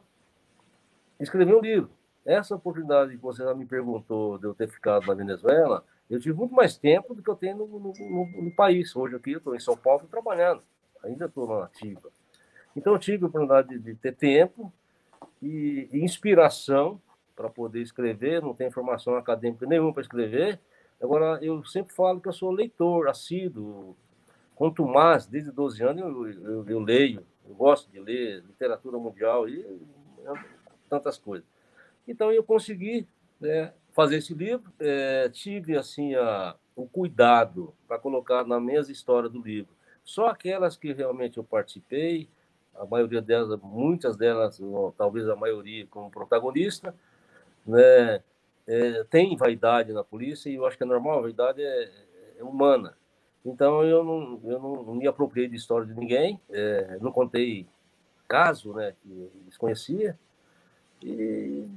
escrever um livro. Essa oportunidade que você já me perguntou de eu ter ficado na Venezuela, eu tive muito mais tempo do que eu tenho no país. Hoje aqui eu estou em São Paulo trabalhando, ainda estou na ativa. Então eu tive a oportunidade de ter tempo e inspiração para poder escrever, não tenho formação acadêmica nenhuma para escrever. Agora, eu sempre falo que eu sou leitor, assíduo, quanto mais, desde 12 anos eu leio, eu gosto de ler literatura mundial e tantas coisas. Então, eu consegui, né, fazer esse livro, tive assim o cuidado para colocar na mesma história do livro só aquelas que realmente eu participei, a maioria delas, muitas delas, ou talvez a maioria como protagonista, né? Tem vaidade na polícia e eu acho que é normal, a vaidade é humana. Então eu não me apropriei de história de ninguém, não contei caso, né, que desconhecia, e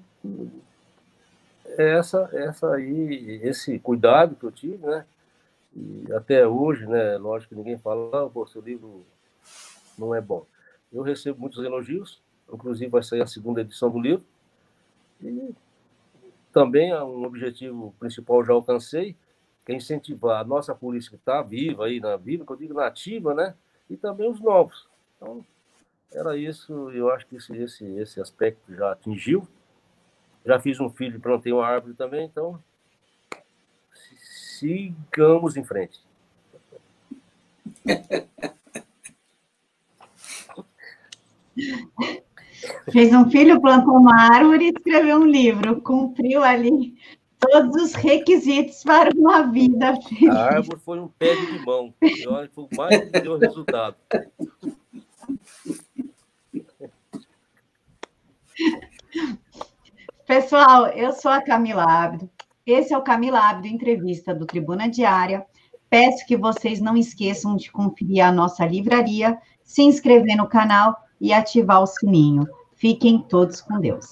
essa aí, esse cuidado que eu tive, né? E até hoje, né? Lógico que ninguém fala, pô, seu livro não é bom. Eu recebo muitos elogios, inclusive vai sair a 2ª edição do livro, e também um objetivo principal já alcancei, que é incentivar a nossa polícia que está viva aí, viva, que eu digo nativa, né? E também os novos. Então, era isso, eu acho que esse aspecto já atingiu. Já fiz um filho, plantei uma árvore também, então sigamos em frente. Fez um filho, plantou uma árvore e escreveu um livro. Cumpriu ali todos os requisitos para uma vida feliz. A árvore foi um pé de limão. Eu acho que foi mais que deu resultado. Pessoal, eu sou a Camila Abdo. Esse é o Camila Abdo Entrevista do Tribuna Diária. Peço que vocês não esqueçam de conferir a nossa livraria, se inscrever no canal e ativar o sininho. Fiquem todos com Deus.